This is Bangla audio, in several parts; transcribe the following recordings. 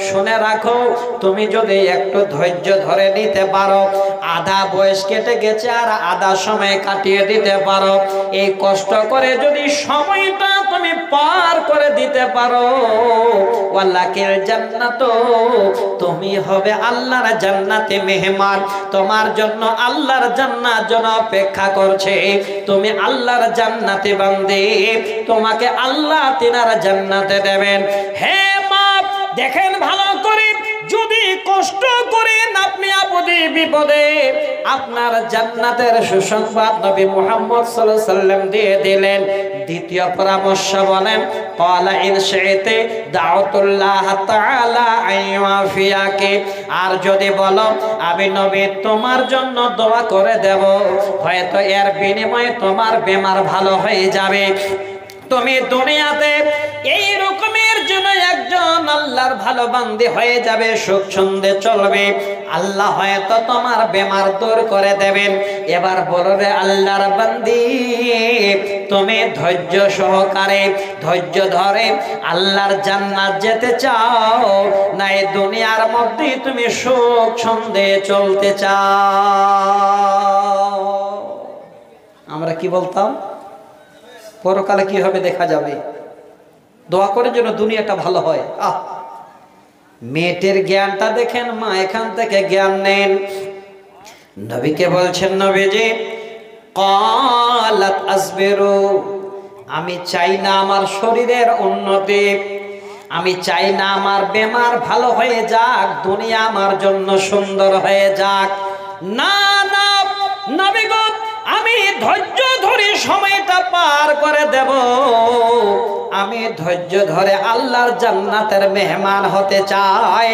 শুনে রাখো, তুমি যদি একটু ধৈর্য ধরে নিতে পারো, আধা বয়স কেটে গেছে আর আধা সময় কাটিয়ে দিতে পারো, এই কষ্ট করে যদি সময়টা তুমি পার করে দিতে পারো, ওয়ালাকিল জান্নাত, তুমি হবে আল্লাহর জান্নাতে মেহমান। তোমার জন্য আল্লাহর জান্নাত যেন অপেক্ষা করছে। তুমি আল্লাহর জান্নাতে বান্দে, তোমাকে আল্লাহ তিনার জান্নাতে দেবেন। হে মা, দেখেন ভালো করে, যদি কষ্ট করেন আপনি আপদে বিপদে, আপনার জান্নাতের সুসংবাদ নবী মুহাম্মদ সাল্লাল্লাহু আলাইহি ওয়াসাল্লাম দিয়ে দিলেন। দ্বিতীয় পরামর্শ বলেন, ক্বালা ইন শি'তি দাউতুল্লাহ তাআলা আইয়াফিয়াকে, আর যদি বলো আমি নবী তোমার জন্য দোয়া করে দেব, হয়তো এর বিনিময়ে তোমার বেমার ভালো হয়ে যাবে। তুমি দুনিয়াতে এই রকমের জন্য একজন আল্লাহর ভালো বান্দী হয়ে যাবে, সুখ ছন্দে চলবে, আল্লাহ হয়তো তোমার বেমার দূর করে দেবেন। এবার বলো রে আল্লাহর বান্দী, তুমি ধৈর্য সহকারে ধৈর্য ধরে আল্লাহর জান্নাত যেতে চাও, না এই দুনিয়ার মধ্যে তুমি সুখ ছন্দে চলতে চাও? আমরা কি বলতাম, পরকালে কি হবে দেখা যাবে, দোয়া করে যেন দুনিয়াটা ভালো হয়। মেয়েটির জ্ঞানটা দেখেন, মা এখান থেকে জ্ঞান নেন। নবীকে বলছেন, নবীজি ক্বালাত আসবিরু, আমি চাই না আমার শরীরের উন্নতি, আমি চাই না আমার বেমার ভালো হয়ে যাক, দুনিয়া আমার জন্য সুন্দর হয়ে যাক। না না নবী গো, আমি ধৈর্য ধরে সময়টা পার করে দেব, আমি ধৈর্য ধরে আল্লাহর জান্নাতের মেহমান হতে চাই।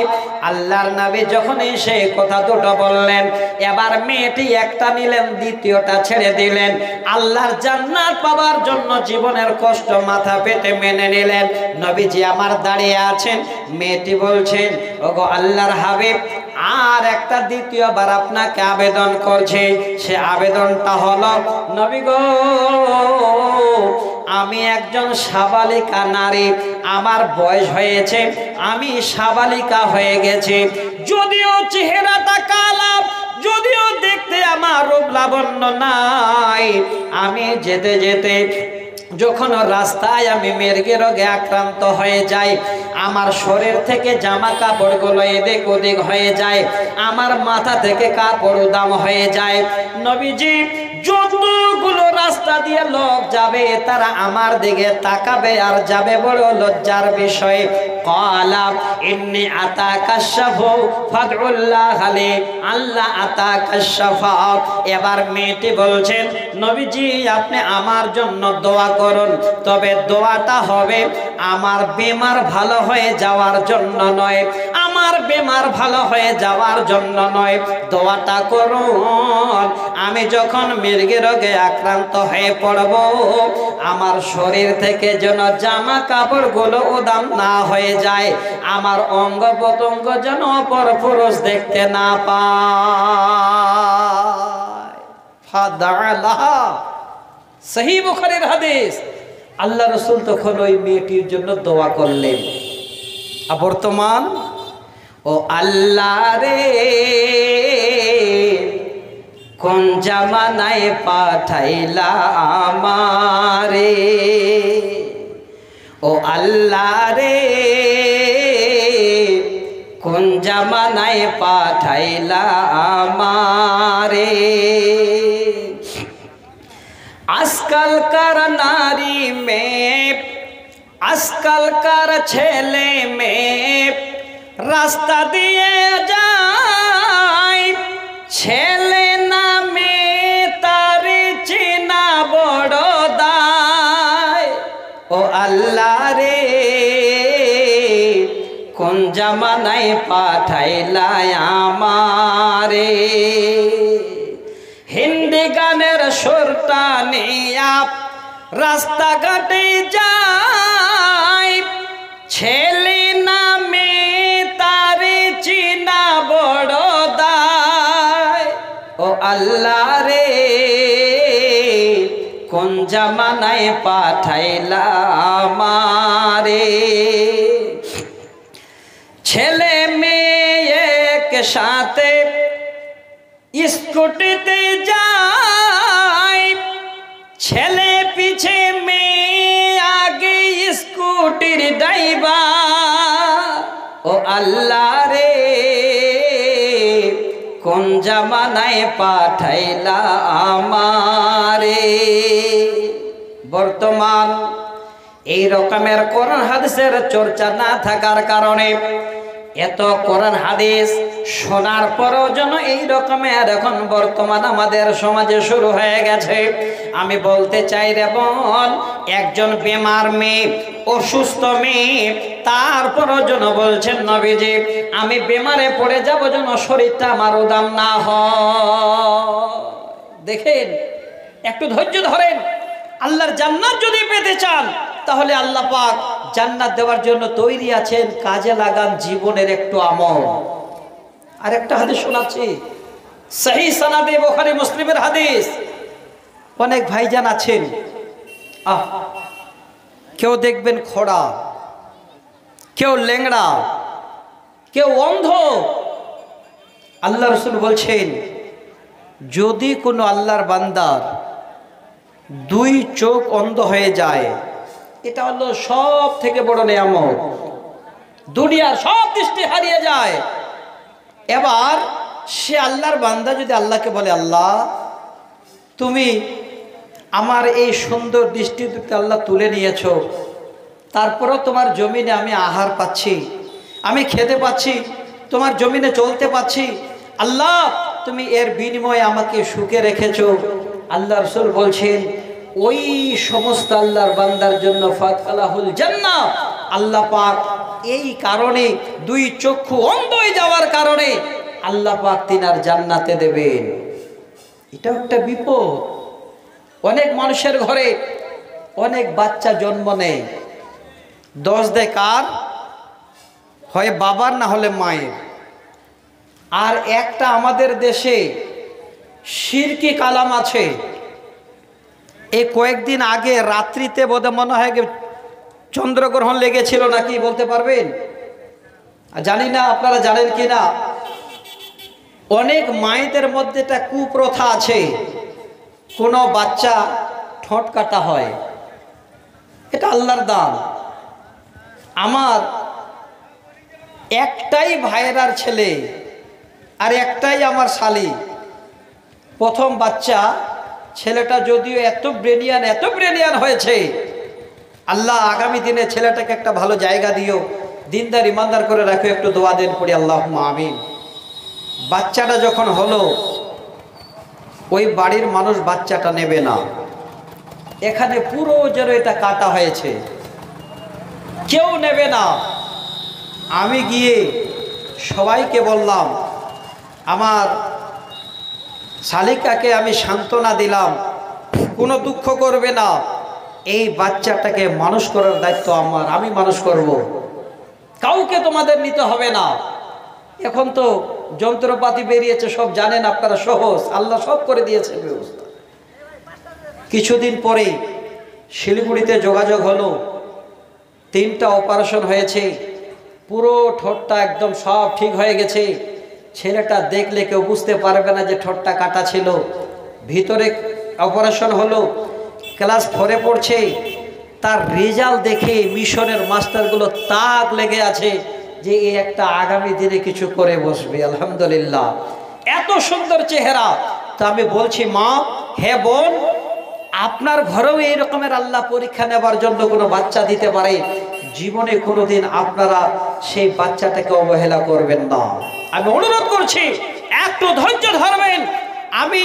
আল্লাহর নবী যখনই সেই কথা দুটো বললেন, এবার মেয়েটি একটা নিলেন, দ্বিতীয়টা ছেড়ে দিলেন। আল্লাহর জান্নাত পাওয়ার জন্য জীবনের কষ্ট মাথা পেতে মেনে নিলেন। নবীজি আমার দাঁড়িয়ে আছেন, মেয়েটি বলছেন, ওগো আল্লাহর হাবিব, আর একটা দ্বিতীয়বার আপনাকে আবেদন করছে। সে আবেদনটা হলো, নবী গো, আমি একজন সাবালিকা নারী, আমার বয়স হয়েছে, আমি সাবালিকা হয়ে গেছি, যদিও চেহারাটা কালো, যদিও দেখতে আমার রূপ লাবণ্য নাই, আমি যেতে যেতে যখন রাস্তায় আমি মৃগী রোগে আক্রান্ত হয়ে যাই, আমার শরীর থেকে জামা কাপড়গুলো এদিক ওদিক হয়ে যায়, আমার মাথা থেকে কাপড় উদাম হয়ে যায়। নবীজি যতগুলো রাস্তা দিয়ে লোক যাবে, তারা আমার দিকে তাকাবে আর যাবে বড় লজ্জার বিষয়। ক্বালা ইন্নী আতাকাশ শাফা ফাদউল্লাহ আলী, আল্লাহ আতাকাশ শাফা। এবার মেয়েটি বলছেন, নবীজি আপনি আমার জন্য দোয়া করুন, তবে দোয়াটা হবে আমার বেমার ভালো হয়ে যাওয়ার জন্য নয়, আমার বেমার ভালো হয়ে যাওয়ার জন্য নয়, দোয়াটা করুন আমি যখন মৃগী রোগে আক্রান্ত হয়ে পড়ব, আমার শরীর থেকে যেন জামা কাপড়গুলো উদাম না হয়ে যায়, আমার অঙ্গ প্রত্যঙ্গ যেন অপর পুরুষ দেখতে না পায়। ফাদালাহা, সহিহ বুখারীর হাদিস। আল্লাহ রাসূল তখন ওই মেয়েটির জন্য দোয়া করলেন। আর বর্তমান, ও আল্লাহ রে, কোন জামানায় পাঠাইলা আমারে, ও আল্লাহ রে, কোন জামানায় পাঠাইলা আমারে। আজকালকার নারী মেয়ে, আজকালকার ছেলে মেয়ে রাস্তা দিয়ে যায়, ছেলে না মেয়ে তার চিনা বড় দায়। ও আল্লাহ রে, কোন জামানায় পাঠাইলা আমারে। হিন্দি গানের সুরটা নিয়া রাস্তাঘাটে যায়, ছেলে না মেয়ে তার চিনা বড় দায়। ও আল্লাহ রে, কোন জামানায় পাঠাইলা আমারে। ছেলে মেয়ে একসাথে স্কুটিতে যায়, ছেলে পিছে মেয়ে আগে স্কুটির ড্রাইভার। ও আল্লাহ রে, কোন জামানায় পাঠাইলা আমারে। বর্তমান এই রকমের কোরআন হাদিসের চর্চা না থাকার কারণে এত কোরআন হাদিস শোনার পরও যেন এই রকমের এখন বর্তমান আমাদের সমাজে শুরু হয়ে গেছে। আমি বলতে চাই রে বোন, একজন বেমার মেয়ে, অসুস্থ মেয়ে, তারপরও যেন বলছেন নবীজি আমি বেমারে পড়ে যাব যেন শরীরটা আমার উদাম না হয়। দেখেন, একটু ধৈর্য ধরেন। আল্লাহর জান্নাত যদি পেতে চান তাহলে আল্লাহ পাক জান্নাত দেওয়ার জন্য তৈরি আছেন, কাজে লাগান জীবনের একটু আমল। আর একটা হাদিস শোনাচ্ছি, সহিহ সনদে বুখারী মুসলিমের হাদিস। অনেক ভাইজান আছেন, কেউ দেখবেন খোড়া, কেউ লেংড়া, কেউ অন্ধ। আল্লাহ রাসূল বলছেন যদি কোনো আল্লাহর বান্দার দুই চোখ অন্ধ হয়ে যায়, এটা হলো সব থেকে বড় নিয়ামত, দুনিয়ার সব দৃষ্টি হারিয়ে যায়। এবার সে আল্লাহর বান্দা যদি আল্লাহকে বলে আল্লাহ তুমি আমার এই সুন্দর দৃষ্টি দুটো আল্লাহ তুলে নিয়েছো, তারপরেও তোমার জমিনে আমি আহার পাচ্ছি, আমি খেতে পাচ্ছি, তোমার জমিনে চলতে পাচ্ছি, আল্লাহ তুমি এর বিনিময়ে আমাকে সুখে রেখেছো। আল্লাহ রাসূল বলছেন ওই সমস্ত আল্লাহর বান্দার জন্য ফাতলাহুল জান্নাহ, আল্লাহ পাক এই কারণে দুই চক্ষু অন্ধ হয়ে যাওয়ার কারণে আল্লাহ পাক তিনার জান্নাতে দেবেন। এটা একটা বিপদ। অনেক মানুষের ঘরে অনেক বাচ্চা জন্ম নেয়, দোষ দেয় কার? হয় বাবার না হলে মায়ের। আর একটা আমাদের দেশে শিরকি কালাম আছে। এই কয়েকদিন আগে রাত্রিতে বোধহয় মনে হয় চন্দ্রগ্রহণ লেগেছিল নাকি বলতে পারবেন? জানি না আপনারা জানেন কি না। অনেক মায়েদের মধ্যে একটা কুপ্রথা আছে, কোনো বাচ্চা ঠোঁট কাটা হয়, এটা আল্লাহর দান। আমার একটাই ভাইয়েরার ছেলে আর একটাই আমার শালি, প্রথম বাচ্চা। ছেলেটা যদিও এত ব্রেনিয়ান হয়েছে, আল্লাহ আগামী দিনে ছেলেটাকে একটা ভালো জায়গা দিও, দিনদার ইমানদার করে রাখো, একটু দোয়া দেন পড়ি আল্লাহুম্মা আমিন। বাচ্চাটা যখন হলো, ওই বাড়ির মানুষ বাচ্চাটা নেবে না, এখানে পুরো যেন এটা কাটা হয়েছে, কেউ নেবে না। আমি গিয়ে সবাইকে বললাম, আমার শালিকাকে আমি সান্ত্বনা দিলাম, কোনো দুঃখ করবে না, এই বাচ্চাটাকে মানুষ করার দায়িত্ব আমার, আমি মানুষ করব, কাউকে তোমাদের নিতে হবে না। এখন তো যন্ত্রপাতি বেরিয়েছে, সব জানেন আপনারা, সহজ, আল্লাহ সব করে দিয়েছে ব্যবস্থা। কিছুদিন পরে শিলিগুড়িতে যোগাযোগ হলো, 3টা অপারেশন হয়েছে, পুরো ঠোঁটটা একদম সব ঠিক হয়ে গেছে। ছেলেটা দেখলে কেউ বুঝতে পারবে না যে ঠোঁটটা কাটা ছিল। ভিতরে অপারেশন হলো, ক্লাস 4-এ পড়ছে। তার রেজাল্ট দেখে মিশনের মাস্টারগুলো তাক লেগে আছে যে এই একটা আগামী দিনে কিছু করে বসবে। আলহামদুলিল্লাহ, এত সুন্দর চেহারা। তা আমি বলছি মা, হে বোন, আপনার ঘরেও এই রকমের আল্লাহ পরীক্ষা নেবার জন্য কোনো বাচ্চা দিতে পারে, জীবনে কোনোদিন আপনারা সেই বাচ্চাটাকে অবহেলা করবেন না। আমি অনুরোধ করছি একটু ধৈর্য ধরবেন। আমি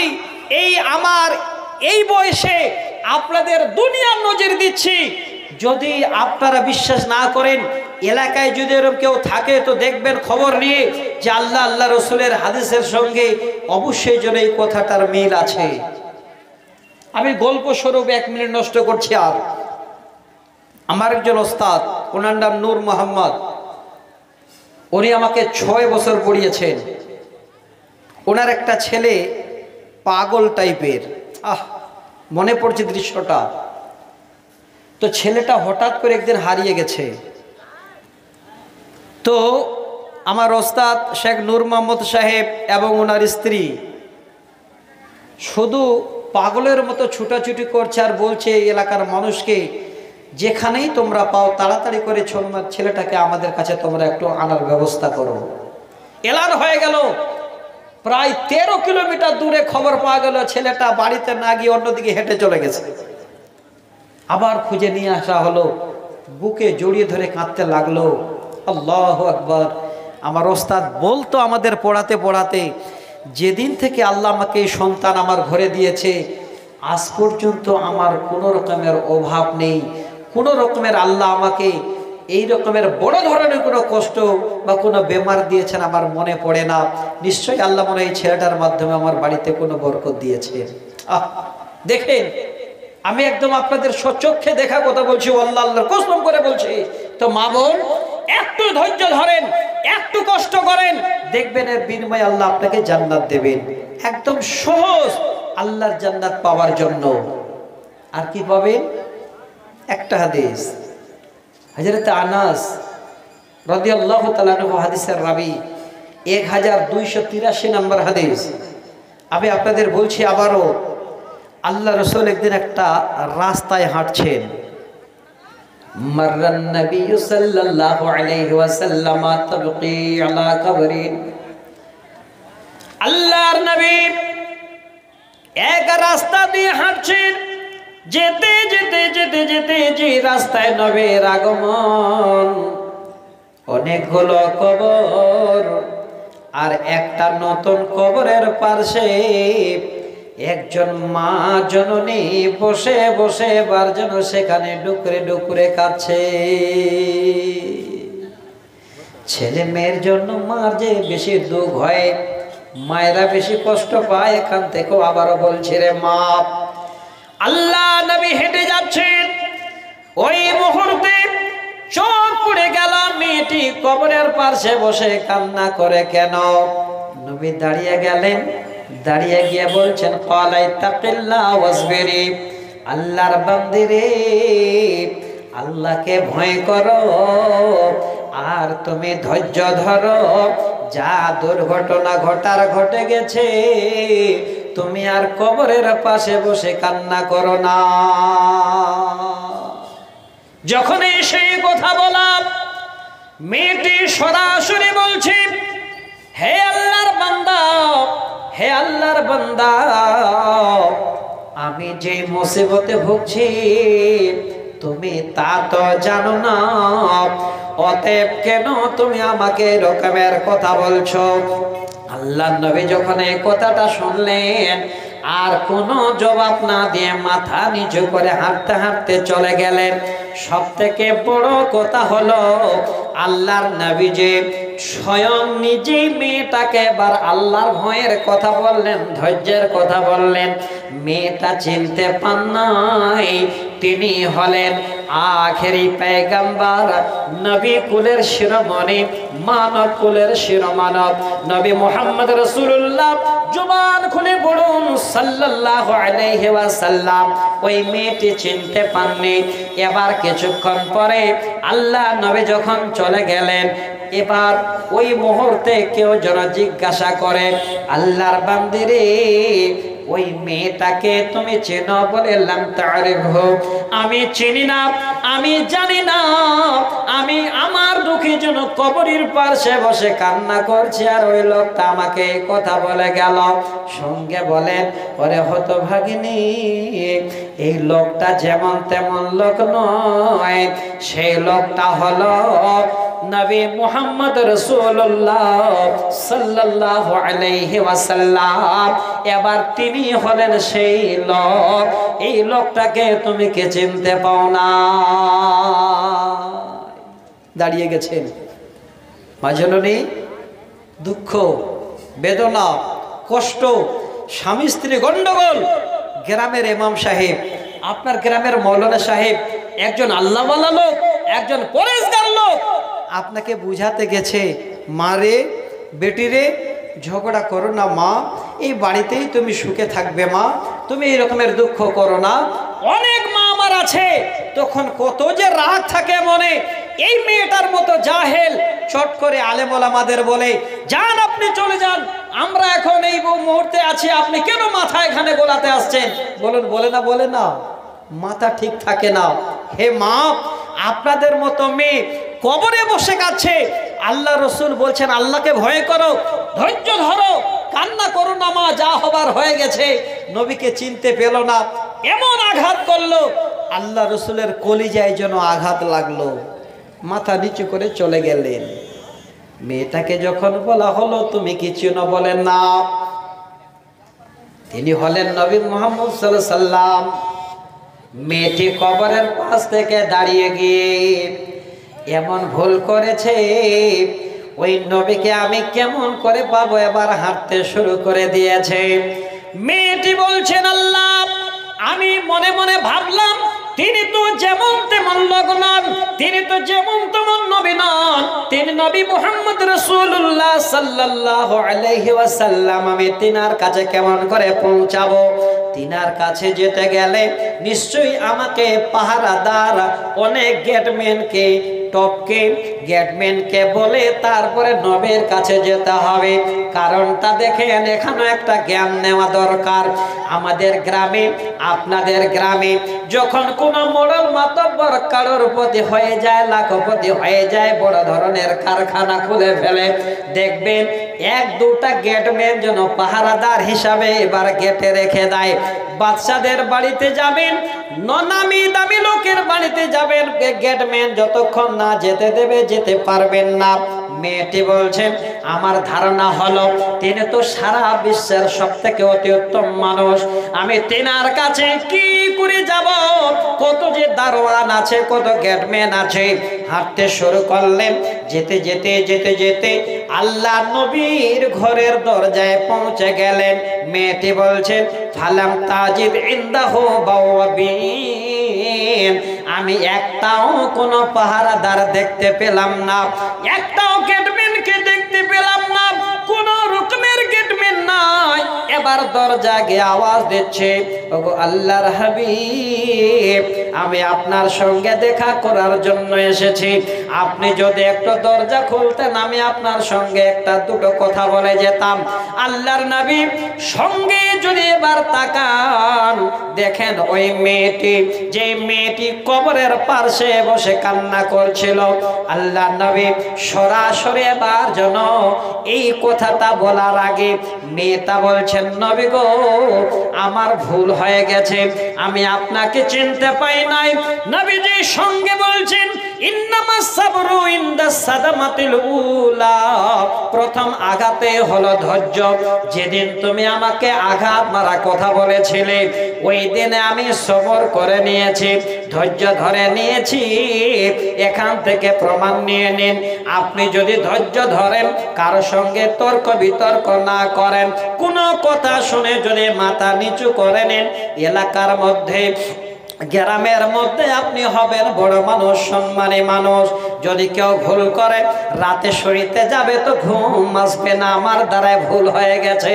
আমার এই বয়সে আপনাদের দুনিয়ার নজির দিচ্ছি। যদি আপনারা বিশ্বাস না করেন, এলাকায় যদি এরকম কেউ থাকে তো দেখবেন খবর নিয়ে যে আল্লাহ রসুলের হাদিসের সঙ্গে অবশ্যই যেন এই কথাটার মিল আছে। আমি গল্প স্বরূপ 1 মিনিট নষ্ট করছি। আর আমার একজন ওস্তাদ, ওনার নাম নূর মোহাম্মদ, উনি আমাকে 6 বছর পড়িয়েছেন। ওনার একটা ছেলে পাগল টাইপের, মনে পড়ছে দৃশ্যটা। তো ছেলেটা হঠাৎ করে একদিন হারিয়ে গেছে। তো আমার ওস্তাদ শেখ নূর মোহাম্মদ সাহেব এবং ওনার স্ত্রী শুধু পাগলের মতো ছুটাছুটি করছে আর বলছে এই এলাকার মানুষকে যেখানেই তোমরা পাও তাড়াতাড়ি করে ছেলেটাকে আমাদের কাছে তোমরা একটু আনার ব্যবস্থা করো। এলান হয়ে গেল, প্রায় 13 কিলোমিটার দূরে খবর পাওয়া গেল ছেলেটা বাড়িতে না গিয়ে অন্যদিকে হেঁটে চলে গেছে। আবার খুঁজে নিয়ে আসা হলো, বুকে জড়িয়ে ধরে কাঁদতে লাগলো। আল্লাহু আকবার। আমার ওস্তাদ বলতো আমাদের পড়াতে পড়াতে, যেদিন থেকে আল্লাহ আমাকে এই সন্তান আমার ঘরে দিয়েছে আজ পর্যন্ত আমার কোনো রকমের অভাব নেই, কোনো রকমের আল্লাহ আমাকে এই রকমের বড় ধরনের কোনো কষ্ট বা কোনো বেমার দিয়েছেন আমার মনে পড়ে না। নিশ্চয়ই আল্লাহ মনে এই ছেলেটার মাধ্যমে আমার বাড়িতে কোনো বরকত দিয়েছে। দেখেন, আমি একদম আপনাদের সচক্ষে দেখা কথা বলছি, আল্লাহর কসম করে বলছি। তো মা বোন, একটু ধৈর্য ধরেন, একটু কষ্ট করেন, দেখবেন এর বিনিময়ে আল্লাহ আপনাকে জান্নাত দেবেন। একদম সহজ আল্লাহর জান্নাত পাওয়ার জন্য। আর কি পাবেন? একটা হাদিস, হযরত আনাস রাদিয়াল্লাহু তাআলা আনহু হাদিসের রাবী, 1283 নম্বর হাদিস। আমি আপনাদের বলছি আবারও, আল্লাহ রাসূল একদিন একটা রাস্তায় হাঁটছেন। মাররান নবী সাল্লাল্লাহু আলাইহি ওয়াসাল্লাম তাবকি আলা কবরিন। আল্লাহর নবী এক রাস্তা দিয়ে হাঁটছেন, যেতে যেতে যেতে যেতে যে রাস্তায় নবীর আগমন, অনেকগুলো কবর, আর একটা নতুন কবরের পাশে একজন মা জননী বসে বসে বার যেন সেখানে ডুকরে ডুকরে কাঁদছে। ছেলে মেয়ের জন্য মার যে বেশি দুঃখ হয়, মায়েরা বেশি কষ্ট পায়। এখান থেকেও আবারও বলছি রে মা। আল্লাহ নবী হেঁটে যাচ্ছেন, ওই মুহূর্তে চোখ পড়ে গেল মেয়েটি কবরের পাশে বসে কান্না করে কেন। নবী দাঁড়িয়ে গেলেন, দাঁড়িয়ে গিয়ে বলছেন, ক্বালাই তাকিল্লাহ ওয়াসবিরি, আল্লাহর বান্দি রে, আল্লাহকে ভয় করো আর তুমি ধৈর্য ধরো। যা দুর্ঘটনা ঘটার ঘটে গেছে, তুমি আর কবরের পাশে বসে কান্না করো না। যখন সেই কথা বললাম, মেয়েটি সরাসরি বলছে, হে আল্লাহর বান্দা, হে আল্লাহর বান্দা, আমি যে মুসিবতে ভুগছি তুমি তা তো জানো না, অতএব কেন তুমি আমাকে এরকমের কথা বলছো? আল্লাহর নবী যখন এই কথাটা শুনলেন, আর কোনো জবাব না দিয়ে মাথা নিচু করে হাঁটতে হাঁটতে চলে গেলেন। সব থেকে বড় কথা হলো, আল্লাহর নবী যে স্বয়ং নিজেই মেয়েটাকে এবার আল্লাহর ভয়ের কথা বললেন, ধৈর্যের কথা বললেন। মেয়েটা চিনতে পান নাই তিনি হলেন আখেরি পয়গম্বর, নবী কুলের শিরোমণি, মানব কুলের শিরোমানব নবী মুহাম্মদ রাসূলুল্লাহ। জবান খুলে বলুন সাল্লাল্লাহু আলাইহি ওয়াসাল্লাম। ওই মেয়েটি চিনতে পাননি। এবার কিছুক্ষণ পরে আল্লাহ নবী যখন চলে গেলেন, এবার ওই মুহূর্তে কেউ যেন জিজ্ঞাসা করে, আল্লাহর বান্দি রে, ওই মেয়েটাকে তুমি চেনো? বলে লাম তারিফহু, আমি চিনি না, আমি জানি না। আমি আমার দুঃখে যেন কবরের পাশে বসে কান্না করছি, আর ওই লোকটা আমাকে এই কথা বলে গেল। সঙ্গে বলেন, ওরে হতভাগিনী, এই লোকটা যেমন তেমন লোক নয়, সেই লোকটা হলো নবী মুহাম্মদ রাসূলুল্লাহ সাল্লাল্লাহু আলাইহি ওয়াসাল্লাম। এবার তিনি হলেন সেই লোক। এই লোকটাকে তুমি কে চিনতে পাও না? দাঁড়িয়ে গেছেন মাজননী, দুঃখ, বেদনা, কষ্ট, স্বামী স্ত্রী গন্ডগোল। গ্রামের ইমাম সাহেব, আপনার গ্রামের মৌলানা সাহেব, একজন আল্লাহওয়ালা লোক, একজন পরেশগার লোক আপনাকে বুঝাতে গেছে, মা রে, বেটি রে, ঝগড়া করো না মা, এই বাড়িতেই তুমি সুখে থাকবে মা, তুমি এই রকমের দুঃখ করো না। অনেক মা আমার আছে, তখন কত যে রাগ থাকে মনে। এই মেয়েটার মতো জাহেল চট করে আলেম ওলামাদের বলে, যান আপনি চলে যান, আমরা এখন এই মুহূর্তে আছি, আপনি কেন মাথা এখানে গোলাতে আসছেন? বলুন, বলে না মাথা ঠিক থাকে না। হে মা, আপনাদের মতো মেয়ে কবরে বসে কাছে, আল্লাহ রসুল বলছেন আল্লাহকে ভয় করো, ধৈর্য ধরো, কান্না করো না মা, যা হবার হয়ে গেছে। নবীকে চিনতে পেল না, এমন আঘাত করলো, আল্লাহ রসুলের কলিজায় যেন আঘাত লাগলো, মাথা নিচু করে চলে গেলেন। মেয়েটাকে যখন বলা হলো তুমি কি চিনো? বলেন না। তিনি হলেন নবী মুহাম্মদ সাল্লাল্লাহু আলাইহি সাল্লাম। মেয়েটি কবরের পাশ থেকে দাঁড়িয়ে গিয়ে এমন ভুল করেছে, ওই নবীকে আমি কেমন করে পাবো, এবার হাঁটতে শুরু করে দিয়েছে। মেয়েটি বলছেন, আল্লাহ, আমি মনে মনে ভাবলাম তিনি তো যেমন তেমন লোক নন, তিনি তো যেমন তেমন নবী নন, তিনি নবী মুহাম্মদ রাসূলুল্লাহ সাল্লাল্লাহু আলাইহি ওয়াসাল্লাম। আমি তিনার কাছে কেমন করে পৌঁছাবো? তিনার কাছে যেতে গেলে নিশ্চয়ই আমাকে পাহারাদার অনেক গেটম্যানকে টপকে গেটম্যানকে বলে তারপরে নবীর কাছে যেতে হবে। কারণটা দেখেন, এখানে একটা জ্ঞান নেওয়া দরকার। আমাদের গ্রামে, আপনাদের গ্রামে যখন কোনো মোড়ল মাতব্বর কারোর প্রতি হয়ে যায়, লাখপতি হয়ে যায়, বড় ধরনের কারখানা খুলে ফেলে, দেখবেন এক দুটা গেটম্যান যেন পাহারাদার হিসাবে এবার গেটে রেখে দেয়। বাদশাদের বাড়িতে যাবেন, নামি দামি লোকের বাড়িতে যাবেন, গেটম্যান যতক্ষণ না যেতে দেবে যেতে পারবেন না। মেয়েটি বলছেন, আমার ধারণা হলো তিনি তো সারা বিশ্বের সব থেকে অতি উত্তম মানুষ, আমি তেনার কাছে কি করে যাব? কত যে দারোয়ান আছে, কত গেটম্যান আছে। হাঁটতে শুরু করলেন, যেতে যেতে যেতে যেতে আল্লাহ নবীর ঘরের দরজায় পৌঁছে গেলেন। মেয়েটি বলছেন, ফালাম তাজিদ ইনদাহু বাওয়াবিন, আমি একটাও কোনো পাহারাদার দেখতে পেলাম না, একটাও গেটম্যানকে দেখতে পেলাম না, কোন রকমের গেটম্যান নাই। এবার দরজা গিয়ে আওয়াজ দিচ্ছে, ওগো আল্লাহর হাবিব, আমি আপনার সঙ্গে দেখা করার জন্য এসেছি, আপনি যদি একটু দরজা খুলতেন আমি আপনার সঙ্গে একটা দুটো কথা বলে যেতাম। আল্লাহর নবী সঙ্গে যদি এবার তাকান, দেখেন ওই মেয়েটি, যে মেয়েটি কবরের পাশে বসে কান্না করছিল, আল্লাহর নবী সরাসরি এবার যেন এই কথাটা বলার আগে মেয়েটা বলছেন, নবী গো, আমার ভুল হয়ে গেছে, আমি আপনাকে চিনতে পাই নাই। নবীজি সঙ্গে বলছেন, ইন্নামাস সাবরু ইনদাস সাদামাতিল উলা, প্রথম আঘাতে হলো ধৈর্য। যেদিন তুমি আমাকে আঘাত মারা কথা বলেছিলে, ওই দিনে আমি সবর করে নিয়েছি, ধৈর্য ধরে নিয়েছি। এখান থেকে প্রমাণ নিয়ে নিন, আপনি যদি ধৈর্য ধরেন, কারো সঙ্গে তর্ক বিতর্ক না করেন, কোনো কথা শুনে যদি মাথা নিচু করে নেন, এলাকার মধ্যে, গ্রামের মধ্যে আপনি হবেন বড় মানুষ, সম্মানী মানুষ। যদি কেউ ভুল করে, রাতে শরীতে যাবে তো ঘুম আসবে না, আমার দ্বারাই ভুল হয়ে গেছে।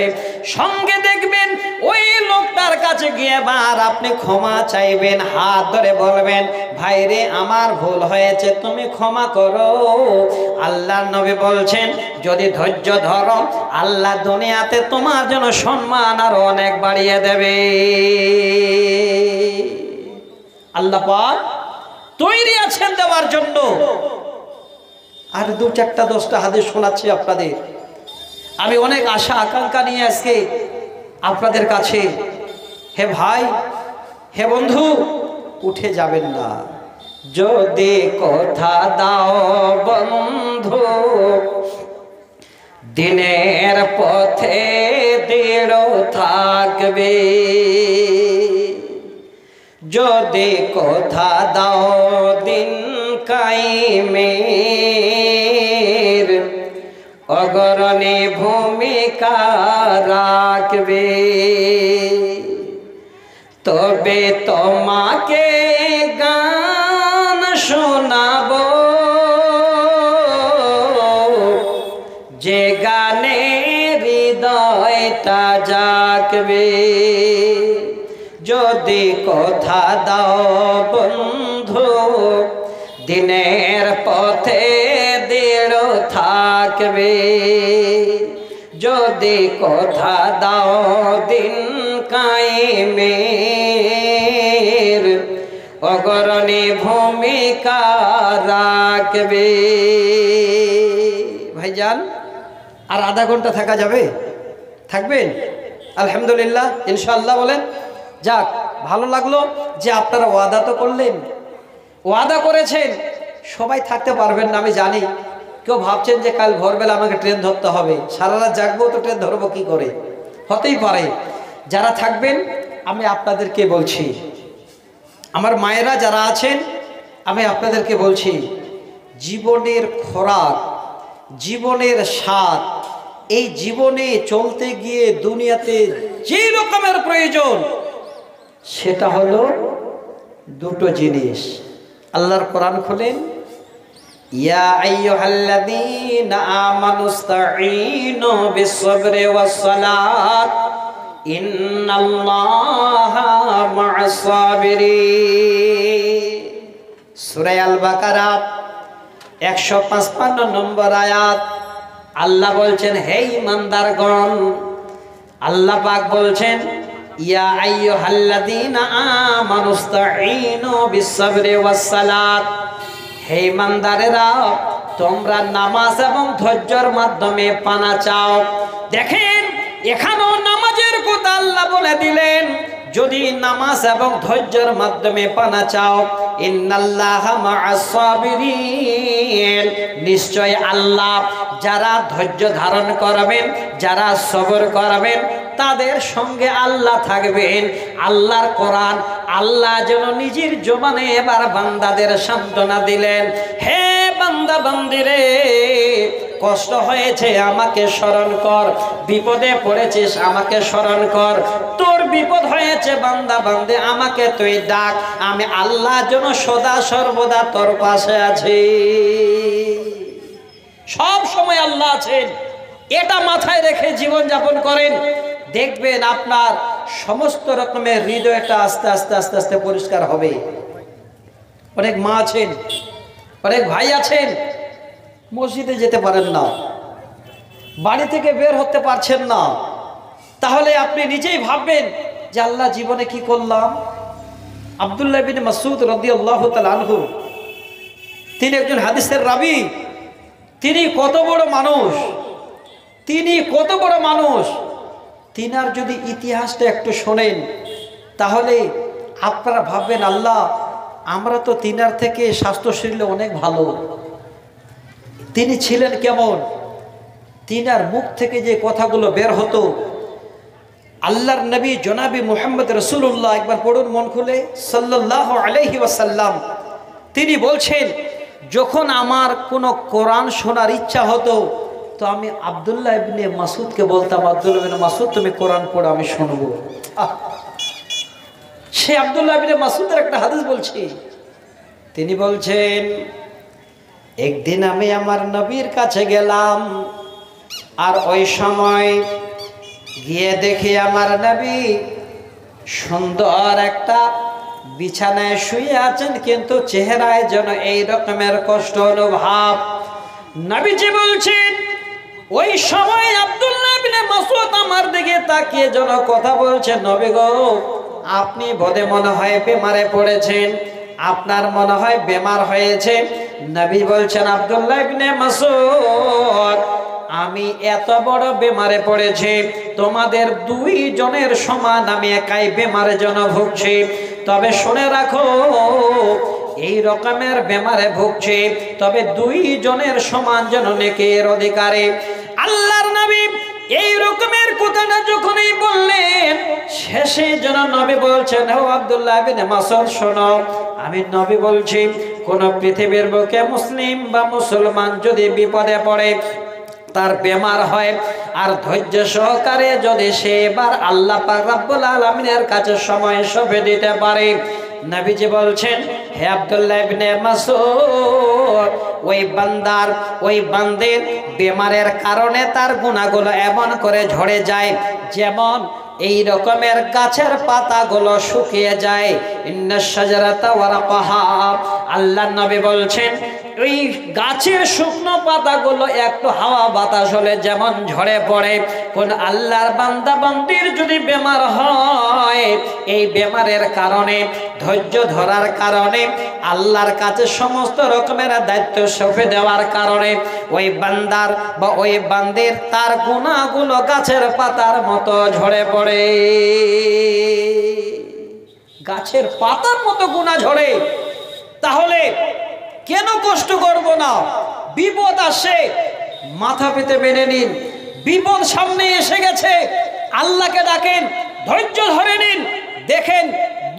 সঙ্গে দেখবেন ওই লোকটার কাছে গিয়ে বার আপনি ক্ষমা চাইবেন, হাত ধরে বলবেন, ভাই রে, আমার ভুল হয়েছে, তুমি ক্ষমা করো। আল্লাহর নবী বলছেন, যদি ধৈর্য ধরো, আল্লাহ দুনিয়াতে তোমার জন্য সম্মান আরো অনেক বাড়িয়ে দেবে। আল্লাহ পাক তৈরি আছেন দেওয়ার জন্য। আর দু চারটা 10টা হাদিস শোনাচ্ছি আপনাদের। আমি অনেক আশা আকাঙ্ক্ষা নিয়ে আজকে আপনাদের কাছে। হে ভাই, হে বন্ধু, উঠে যাবেন না। যদি কথা দাও বন্ধু, দিনের পথে দৃঢ় থাকবে। যদি কথা দাও দিন কায়েমের, অগ্রণী ভূমিকা রাখবে। তবে তোমাকে গান শোনাবো, যে গানে হৃদয়টা জাগবে। যদি কথা দাও বন্ধু, দিনের পথে দৃঢ় থাকবে। যদি কথা দাও দিন কায়েমের, অগ্রণী ভূমিকা রাখবে। ভাইজান, আর আধা ঘন্টা থাকা যাবে? থাকবেন? আলহামদুলিল্লাহ, ইনশাআল্লাহ বলেন। যাক, ভালো লাগলো যে আপনারা ওয়াদা তো করলেন, ওয়াদা করেছেন। সবাই থাকতে পারবেন না আমি জানি। কেউ ভাবছেন যে কাল ভোরবেলা আমাকে ট্রেন ধরতে হবে, সারা রাত জাগবো তো ট্রেন ধরবো কি করে? হতেই পারে। যারা থাকবেন আমি আপনাদেরকে বলছি, আমার মায়েরা যারা আছেন আমি আপনাদেরকে বলছি, জীবনের খোরাক, জীবনের স্বাদ, এই জীবনে চলতে গিয়ে দুনিয়াতে যে রকমের প্রয়োজন সেটা হলো দুটো জিনিস। আল্লাহর কোরআন খুলেন, ইয়া আইয়ুহাল্লাযীনা আমানুস্তাঈনু বিস-সাবরি ওয়াস-সালাত ইন্নাল্লাহা মা'আস-সাবিরিন। সূরা আল-বাকারা 155 নম্বর আয়াত। আল্লাহ বলছেন, হে ঈমানদারগণ, আল্লাহ পাক বলছেন, ইয়া আইয়ুহাল্লাযীনা আমানুস্তাঈনু বিস-সাবরি ওয়াস-সালাত, হে ঈমানদারেরা তোমরা নামাজ এবং ধৈর্যের মাধ্যমে পানা চাও। দেখেন, এখানেও নামাজের কথা আল্লাহ বলে দিলেন। যদি নামাজ এবং ধৈর্যের মাধ্যমে পানা চাও, ইন্নাল্লাহা মা'আস-সাবিরিন, নিশ্চয় আল্লাহ যারা ধৈর্য ধারণ করবেন, যারা সবর করবেন, তাদের সঙ্গে আল্লাহ থাকবেন। আল্লাহর কোরআন আল্লাহ যেন নিজের জবানে এবার বান্দাদের সান্ত্বনা দিলেন, হে বান্দা বান্দিরে, কষ্ট হয়েছে আমাকে স্মরণ কর, বিপদে পড়েছিস আমাকে স্মরণ কর, তোর বিপদ হয়েছে বান্দা বান্দে আমাকে তুই ডাক, আমি আল্লাহ যেন সদা সর্বদা তোর পাশে আছি। সব সময় আল্লাহ আছেন, এটা মাথায় রেখে জীবন যাপন করেন। দেখবেন আপনার সমস্ত রকমের হৃদয়টা আস্তে আস্তে আস্তে আস্তে পরিষ্কার হবে। অনেক মা আছেন, অনেক ভাই আছেন, মসজিদে যেতে পারেন না, বাড়ি থেকে বের হতে পারছেন না। তাহলে আপনি নিজেই ভাববেন যে আল্লাহ জীবনে কি করলাম। আব্দুল্লাহ বিন মাসউদ রাদিয়াল্লাহু তাআলা আনহু, তিনি একজন হাদিসের রাবী। তিনি কত বড় মানুষ, তিনি কত বড় মানুষ। তিনার যদি ইতিহাসটা একটু শোনেন তাহলে আপনারা ভাববেন, আল্লাহ আমরা তো তিনার থেকে স্বাস্থ্য শরীরে অনেক ভালো। তিনি ছিলেন কেমন, তিনার মুখ থেকে যে কথাগুলো বের হতো, আল্লাহর নবী জনাবি মুহাম্মদ রাসূলুল্লাহ, একবার পড়ুন মন খুলে, সাল্লাল্লাহু আলাইহি ওয়াসাল্লাম, তিনি বলছেন, যখন আমার কোনো কোরআন শোনার ইচ্ছা হতো তো আমি আব্দুল্লাহ ইবনে মাসউদকে বলতাম, আব্দুল্লাহ ইবনে মাসউদ তুমি কোরআন পড়ো, আমি শুনবো। সে আব্দুল্লাহ ইবনে মাসউদের একটা হাদিস বলছি। তিনি বলছেন, একদিন আমি আমার নবীর কাছে গেলাম, আর ওই সময় গিয়ে দেখি আমার নবী সুন্দর একটা বিছানায় শুয়ে আছেন, কিন্তু চেহারায় যেন এই রকমের কষ্ট অনুভব। নবীজি বলছেন, ওই সময় আব্দুল্লাহ ইবনে মাসউদ আমার দিকে তাকিয়ে যেন কথা বলছেন, নবী গো, আপনি বোধহয় মনে হয় বেমারে পড়েছেন, আপনার মনে হয় বেমার হয়েছে। নবী বলছেন, আব্দুল্লাহ ইবনে মাসউদ, আমি এত বড় বেমারে পড়েছি, তোমাদের দুই জনের সমান আমি একাই বেমারে যেন ভুগছি। তবে শুনে রাখো, এই রকমের বেমারে ভুগছি, তবে দুই জনের সমান যেন নেকির অধিকারী। আল্লাহর নবী এই রকমের কথাটা যখনই বললেন, শেষে যেন নবী বলছেন, ও আব্দুল্লাহ ইবনে মাসউদ শোনো, আমি নবী বলছি, কোন পৃথিবীর বুকে মুসলিম বা মুসলমান যদি বিপদে পড়ে, তার বেমার হয়, আর ধৈর্য সহকারে যদি সে এবার আল্লাহ পাক রব্বুল আলামিনের কাছে সময় সঁপে দিতে পারে, নবীজি বলছেন, হে আব্দুল্লাহ ইবনে মাসউদ, ওই বান্দার, ওই বান্দের বেমারের কারণে তার গুনাহগুলো এমন করে ঝরে যায় যেমন এই রকমের গাছের পাতাগুলো শুকিয়ে যায়। ইন্নাশ শাজারাতা ওয়ারাকাহা, আল্লাহর নবী বলছেন, ওই গাছের শুকনো পাতাগুলো একটু হাওয়া বাতাস হলে যেমন ঝরে পড়ে, কোন আল্লাহর বান্দা বান্দির যদি বেমার হয়, এই বেমারের কারণে ধৈর্য ধরার কারণে আল্লাহর কাছে সমস্ত রকমের দায়িত্ব সঁপে দেওয়ার কারণে ওই বান্দার বা ওই বান্দির তার গুনাহগুলো গাছের পাতার মতো ঝরে পড়ে। গাছের পাতার মতো গুনাহ ঝরে। তাহলে কেন কষ্ট করব না? বিপদ আসে, মাথা পেতে মেনে নিন। বিপদ সামনে এসে গেছে, আল্লাহকে ডাকেন, ধৈর্য ধরে নিন। দেখেন,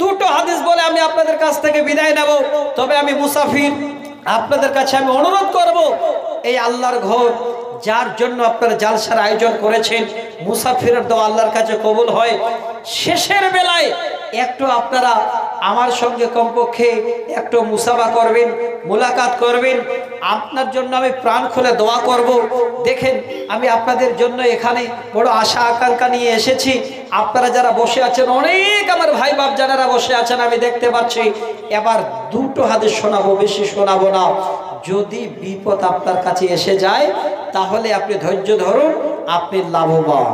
দুটো হাদিস বলে আমি আপনাদের কাছ থেকে বিদায় নেব। তবে আমি মুসাফির, আপনাদের কাছে আমি অনুরোধ করব, এই আল্লাহর ঘর যার জন্য আপনারা জালসার আয়োজন করেছেন, মুসাফিরের দোয়া আল্লাহর কাছে কবুল হয়। শেষের বেলায় একটু আপনারা আমার সঙ্গে কমপক্ষে একটু মুসাফা করবেন, মুলাকাত করবেন। আপনার জন্য আমি প্রাণ খুলে দোয়া করব। দেখেন, আমি আপনাদের জন্য এখানে বড় আশা আকাঙ্ক্ষা নিয়ে এসেছি। আপনারা যারা বসে আছেন, অনেক আমার ভাই বাপ যারা বসে আছেন আমি দেখতে পাচ্ছি। এবার দুটো হাদিস শোনাবো, বেশি শোনাবো না। যদি বিপদ আপনার কাছে এসে যায় তাহলে আপনি ধৈর্য ধরুন, আপনি লাভবান।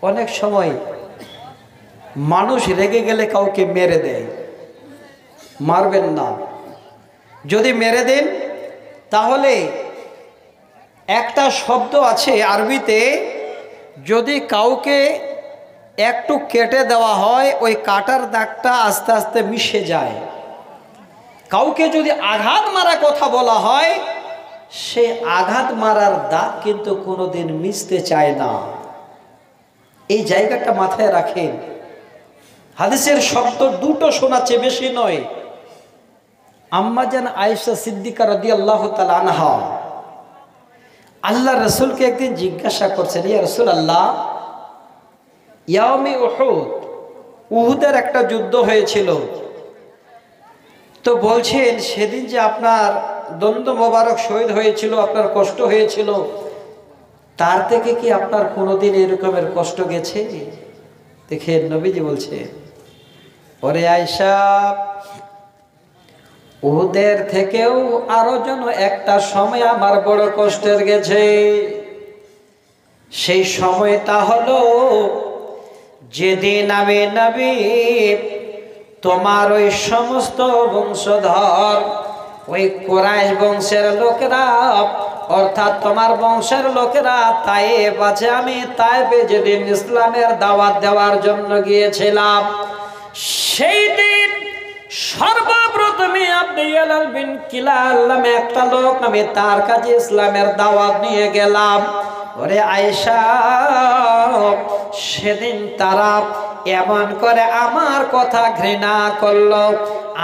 অনেক সময় মানুষ রেগে গেলে কাউকে মেরে দেয়, মারবেন না। যদি মেরে দেন তাহলে একটা শব্দ আছে আরবিতে, যদি কাউকে একটু কেটে দেওয়া হয় ওই কাটার দাগটা আস্তে আস্তে মিশে যায়। কাউকে যদি আঘাত মারা কথা বলা হয়, সে আঘাত মারার দাগ কিন্তু কোনোদিন মিশতে চায় না। এই জায়গাটা মাথায় রাখেন। হাদিসের শব্দ দুটো শোনাচ্ছে, বেশি নয়। আম্মা জান আয়েশা সিদ্দিকা রাদিয়াল্লাহু তাআলা আনহা আল্লাহ রাসূলকে একদিন জিজ্ঞাসা করছেন, ইয়া রাসূলুল্লাহ, ইয়াউমে উহুদ, উহুদের একটা যুদ্ধ হয়েছিল, তো বলছেন সেদিন যে আপনার দন্ত মোবারক শহীদ হয়েছিল, আপনার কষ্ট হয়েছিল, তার থেকে কি আপনার কোনোদিন এরকমের কষ্ট গেছে? দেখেন নবীজি বলছে, ওরে আয়েশা, উহুদের থেকেও আরো যেন একটা সময় আমার বড় কষ্টের গেছে। সেই সময়টা হলো যেদিন আমি নবী তোমার ওই সমস্ত বংশধর, ওই কুরাইশ বংশের লোকেরা, অর্থাৎ তোমার বংশের লোকেরা তায়েফ আছে, আমি তায়েফে যেদিন ইসলামের দাওয়াত দেওয়ার জন্য গিয়েছিলাম, সেই দিন সর্বপ্রথমে আব্দুল বিন কিলাল নামে একটা লোক, আমি তার কাছে ইসলামের দাওয়াত নিয়ে গেলাম। ওরে আয়েশা, সেদিন তারা এমন করে আমার কথা ঘৃণা করলো,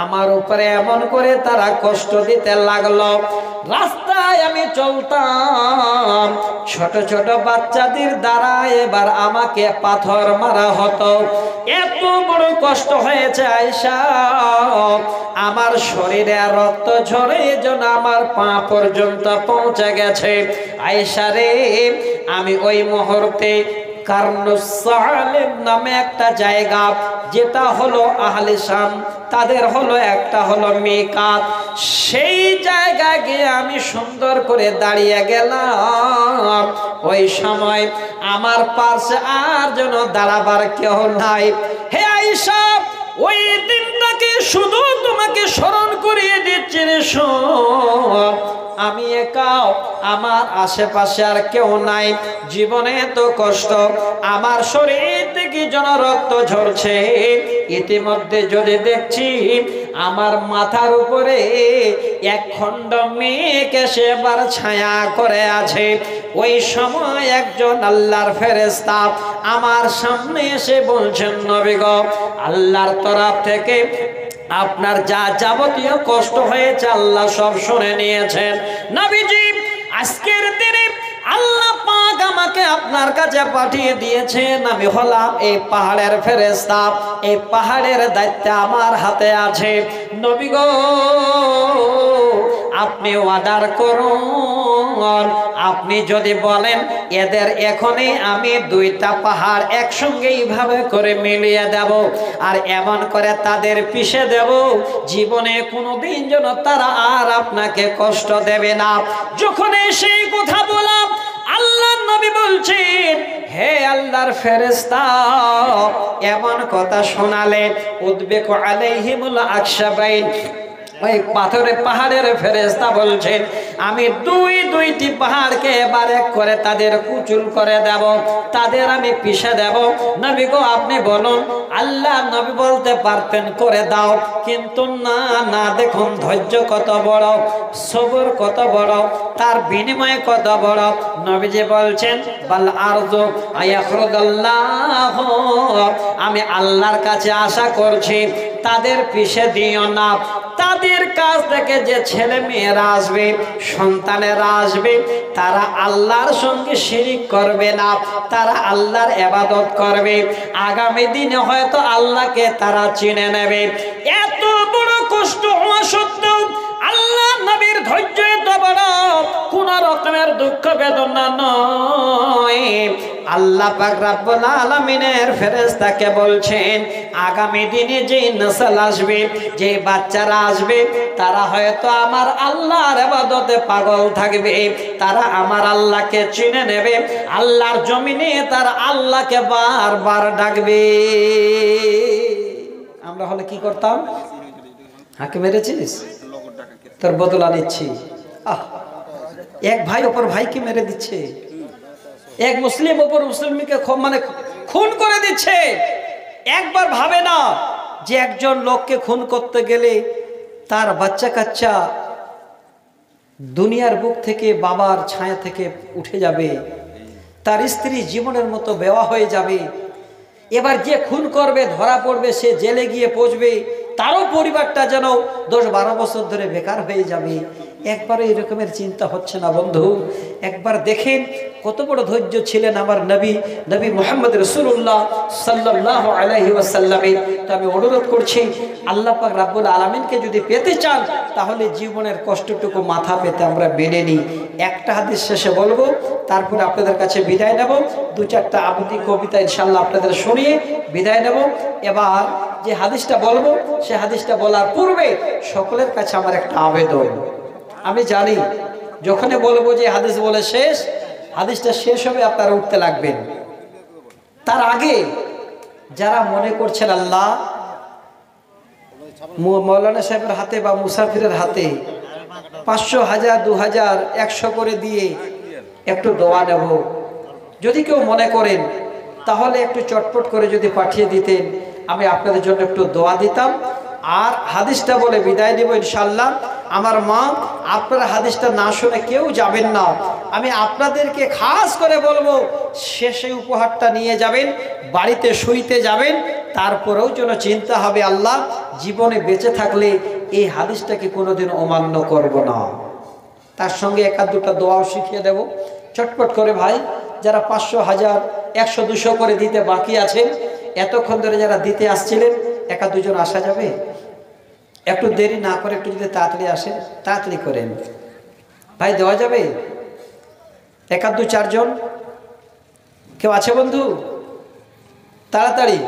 আমার উপরে এমন করে তারা কষ্ট দিতে লাগলো। রাস্তায় আমি চলতাম, ছোট ছোট বাচ্চাদের দ্বারা এবার আমাকে পাথর মারা হতো। এত বড় কষ্ট হয়েছে আয়েশা, আমার শরীরে রক্ত ঝরে যেন আমার পা পর্যন্ত পৌঁছে গেছে। আয়েশা রে, আমি ওই মুহূর্তে কারনুস সালেম নামে একটা জায়গা, যেটা হলো আহলে শাম, তাদের হলো একটা হলো মিকাত, সেই জায়গায় গিয়ে আমি সুন্দর করে দাঁড়িয়ে গেলাম। ওই সময় আমার পাশে আর যেন দাঁড়াবার কেউ নাই। হে আয়েশা, ওই দিনটাকে শুধু তোমাকে স্মরণ করিয়ে দিচ্ছি রে, শোন, আমি একা, আমার আশেপাশে আর কেউ নাই। জীবনে তো কষ্ট, আমার শরীর থেকে যেন রক্ত ঝরছে। ইতিমধ্যে যদি দেখছি আমার মাথার উপরে এক খণ্ড মেঘ এসে এবার ছায়া করে আছে, ওই সময় একজন আল্লাহর ফেরেশতা আমার সামনে এসে বলছেন, নবী গো, আল্লাহর তরফ থেকে আপনার যা যাবতীয় কষ্ট হয়েছে আল্লাহ সব শুনে নিয়েছেন। নবীজি, আজকের দিনে আল্লাহ পাক আমাকে আপনার কাছে পাঠিয়ে দিয়েছেন। আমি হলাম এই পাহাড়ের ফেরেশতা, এই পাহাড়ের দায়িত্ব আমার হাতে আছে। নবী গো, আপনি অর্ডার করুন। আপনি যদি বলেন এদের এখনই আমি দুইটা পাহাড় একসঙ্গে এইভাবে করে মিলিয়ে দেব আর এমন করে তাদের পিষে দেব, জীবনে কোনোদিন যেন তারা আর আপনাকে কষ্ট দেবে না। যখন সেই কথা বললাম, আল্লাহর নবী বলছেন, হে আল্লাহর ফেরেশতা, এমন কথা শোনালে উদ্বেক আলাইহিমুল আকশাবাইন, ওই পাহাড়ের ফেরেশতা বলছেন, আমি দুইটি পাহাড়কে এবার এক করে তাদের কুচুল করে দেব, তাদের আমি পিষে দেব। নবী গো আপনি বলুন। আল্লাহ নবী বলতে পারতেন করে দাও, কিন্তু না, দেখুন ধৈর্য কত বড়, সবর কত বড়, তার বিনিময় কত বড়। নবীজি বলছেন, বাল আরজু আয়াখরুদাল্লাহ, আমি আল্লাহর কাছে আশা করছি তাদের পিষে দিও না। তাদের কাছ থেকে যে ছেলে মেয়েরা আসবে, সন্তানেরা আসবে, তারা আল্লাহর সঙ্গে শিরিক করবে না, তারা আল্লাহর ইবাদত করবে। আগামী দিনে হয়তো আল্লাহকে তারা চিনে নেবে। এত বড় কষ্ট হওয়া সত্ত্বেও আল্লাহ নবীর ধৈর্য এত বড়, কোন রকমের দুঃখ বেদনা নয়। আল্লাহ পাক রব্বুল আলামিনের ফেরেশতাকে বলছেন, আগামী দিনে যে নসল আসবে, যে বাচ্চারা আসবে, তারা হয়তো আমার আল্লাহর ইবাদতে পাগল থাকবে, তারা আমার আল্লাহকে চিনে নেবে, আল্লাহর জমিনে তারা আল্লাহকে বারবার ডাকবে। আমরা হলে কি করতাম? হাঁকে মেরেছিস, তোর বদলা নিচ্ছি। এক ভাই অপর ভাইকে মেরে দিচ্ছে, এক মুসলিম অপর মুসলিমকে মানে খুন করে দিচ্ছে। একবার ভাবে না যে একজন লোককে খুন করতে গেলে তার বাচ্চা কাচ্চা দুনিয়ার বুক থেকে বাবার ছায়া থেকে উঠে যাবে, তার স্ত্রী জীবনের মতো বেওয়া হয়ে যাবে। এবার যে খুন করবে ধরা পড়বে, সে জেলে গিয়ে পৌঁছবে, তারও পরিবারটা যেন 10-12 বছর ধরে বেকার হয়ে যাবে। একবারও এরকমের চিন্তা হচ্ছে না বন্ধু? একবার দেখেন কত বড় ধৈর্য ছিলেন আমার নবী মুহাম্মদ রাসূলুল্লাহ সাল্লাল্লাহু আলাইহি ওয়াসাল্লামের। তো আমি অনুরোধ করছি, আল্লাহ পাক রব্বুল আলামিনকে যদি পেতে চান, তাহলে জীবনের কষ্টটুকু মাথা পেতে আমরা মেনে নিই। একটা হাদিস শেষে বলবো, তারপরে আপনাদের কাছে বিদায় নেব। 2-4টা আবৃত্তি কবিতা ইনশাআল্লাহ আপনাদের শুনিয়ে বিদায় নেব। এবার যে হাদিসটা বলবো, সে হাদিসটা বলার পূর্বে সকলের কাছে আমার একটা আবেদন। আমি জানি যখনই বলবো যে হাদিস বলে শেষ, হাদিসটা শেষ হবে আপনারা উঠতে লাগবেন। তার আগে যারা মনে করছেন আল্লাহ মৌলানা সাহেবের হাতে বা মুসাফিরের হাতে 500, 1000, 2000, 100 করে দিয়ে একটু দোয়া নেব, যদি কেউ মনে করেন তাহলে একটু চটপট করে যদি পাঠিয়ে দিতেন, আমি আপনাদের জন্য একটু দোয়া দিতাম। আর হাদিসটা বলে বিদায় নেব ইনশাআল্লাহ। আমার মা, আপনারা হাদিসটা না শুনে কেউ যাবেন না। আমি আপনাদেরকে খাস করে বলবো, শেষে উপহারটা নিয়ে যাবেন, বাড়িতে শুইতে যাবেন, তারপরেও যেন চিন্তা হবে আল্লাহ জীবনে বেঁচে থাকলে এই হাদিসটাকে কোনোদিন অমান্য করব না। তার সঙ্গে 1-2টা দোয়াও শিখিয়ে দেব চটপট করে। ভাই যারা 500, 1000, 100, 200 করে দিতে বাকি আছেন, এতক্ষণ ধরে যারা দিতে আসছিলেন, 1-2 জন আসা যাবে? একটু দেরি না করে একটু যদি তাড়াতাড়ি আসেন, তাড়াতাড়ি করেন ভাই, দেওয়া যাবে? 1-2, 4 জন কেউ আছে বন্ধু? তাড়াতাড়ি।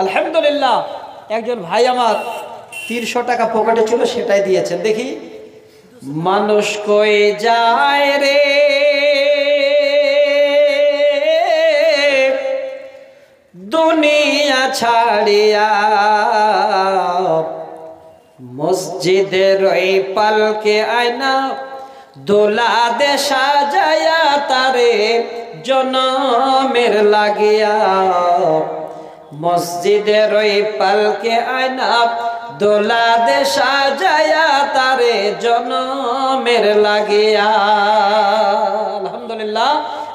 আলহামদুলিল্লাহ, একজন ভাই আমার 300 টাকা পকেটে ছিল, সেটাই দিয়েছেন। দেখি, মানুষ কই যায় রে দুনিয়া ছাড়িয়া, মসজিদের ওই পালকে আয়না দোলা দে সাজায়া তারে জনমের লাগিয়া, মসজিদের ওই পালকে আয়না দোলা দে সাজায়া তারে জনমের লাগিয়া। আলহামদুলিল্লাহ,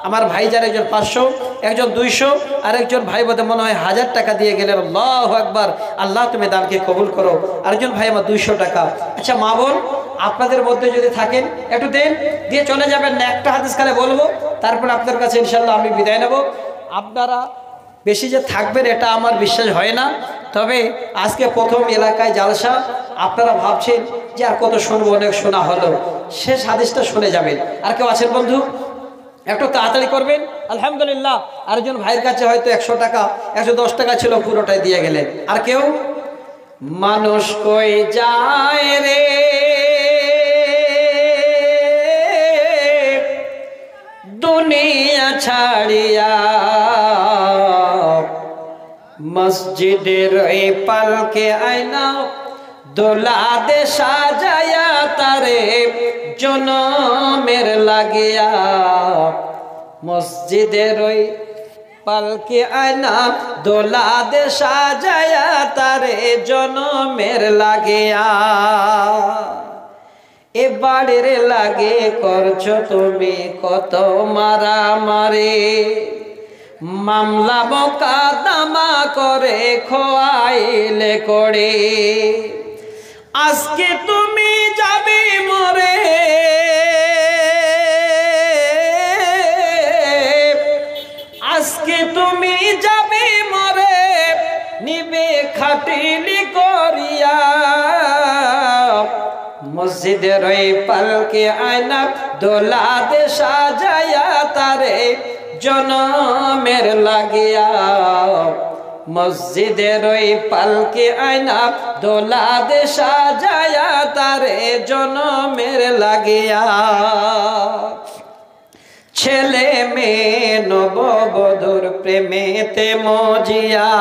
আমার ভাই যার একজন 500, একজন 200, আর একজন ভাই বোধ মনে হয় 1000 টাকা দিয়ে গেলেন। আল্লাহু আকবার, আল্লাহ তুমি দানকে কবুল করো। আরেকজন ভাই আমার 200 টাকা। আচ্ছা মা বোন, আপনাদের মধ্যে যদি থাকেন একটু দেন, দিয়ে চলে যাবেন না। একটা হাদিস খালে বলবো, তারপর আপনাদের কাছে ইনশাআল্লাহ আমি বিদায় নেব। আপনারা বেশি যে থাকবেন এটা আমার বিশ্বাস হয় না। তবে আজকে প্রথম এলাকায় জালসা, আপনারা ভাবছেন যে আর কত শুনবো, অনেক শোনা হলো, শেষ হাদিসটা শুনে যাবেন। আর কেউ আছেন বন্ধু? একটু তাড়াতাড়ি করবেন। আলহামদুলিল্লাহ, আরেকজন ভাইয়ের কাছে হয়তো 100 টাকা 110 টাকা ছিল, পুরোটাই দিয়ে গেলেন। আর কেউ? মানুষ কই যায় রে দুনিয়া ছাড়িয়া, মসজিদের এই পালকে আয়না দোলা দে সাজায়া তারে জনমের লাগিয়া। মসজিদের ওই পালকে আয়না দোলা দে সাজায়া তারে জনমের লাগিয়া। এবারের লাগে করছো তুমি কত মারামারি, মামলা মোকদ্দমা করে খোয়াইলে করে। আজকে তুমি যাবে মরে, আজকে তুমি যাবে মরে, নিবে খাটিলি করিয়া। মসজিদের ওই পালকে আয়না দোলা দে সাজায়া তারে জনমের লাগিয়া। মসজিদের ওই পালকে আয়না দোলা দে সাজায়া তারে জনমের লাগিয়া। ছেলে মেয়ে নববধূর প্রেমেতে মজিয়া,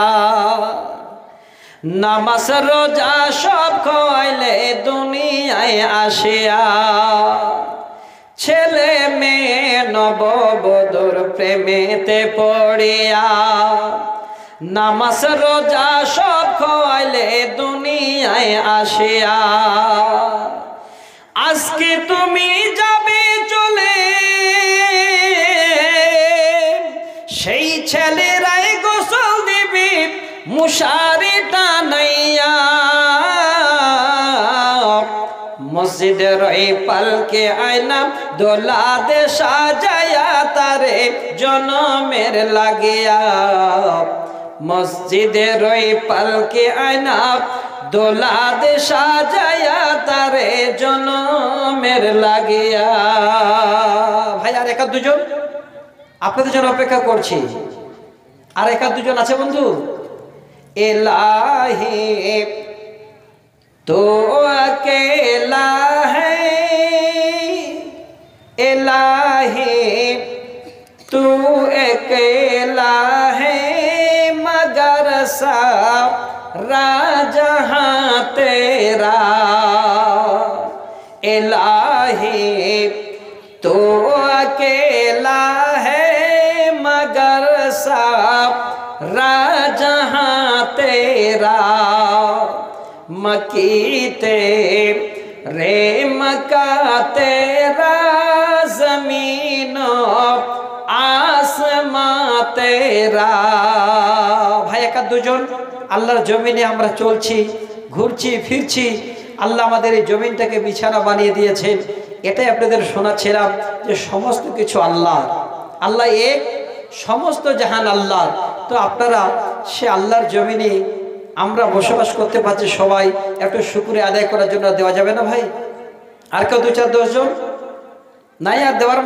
নামাজ রোজা সব খোয়াইলে দুনিয়ায় আসিয়া। ছেলে মেয়ে নববধূর প্রেমেতে পড়িয়া, নামাজ রোজা সব খোয়াইলে দুনিয়ায় আসিয়া। আজকে তুমি যাবে চলে, সেই ছেলেরাই গোসল দিবি মুশারি টানাইয়া। মসজিদের এই পালকে আয়না দোলা দে সাজায়া তারে জনমের লাগিয়া। মসজিদের ওই পালকে আয়না দোলা দে সাজায়া তারে জনমের লাগিয়া। ভাই আর একা দুজন, আপনাদের জন্য অপেক্ষা করছি। আর একা দুজন আছে বন্ধু? इलाही तो अकेला है, इलाही तू अकेला है, मगर सारा जहां तेरा। इलाही तो अकेला है, मगर सारा जहां तेरा। मकी तेरे मका तेरा, जमीनो आसमां तेरा। ভাই একা দুজন, আল্লাহর জমিনে আমরা চলছি, ঘুরছি ফিরছি। আল্লাহ আমাদের এই জমিনটাকে বিছানা বানিয়ে দিয়েছেন। এটাই আপনাদের শোনাচ্ছিলাম যে সমস্ত কিছু আল্লাহ, আল্লাহ এক, সমস্ত জাহান আল্লাহ। তো আপনারা সে আল্লাহর জমিনে আমরা বসবাস করতে পারছি, সবাই একটু শুকরিয়া আদায় করার জন্য দেওয়া যাবে না ভাই? আর কেউ 2-4-10 জন নাই আর দেওয়ার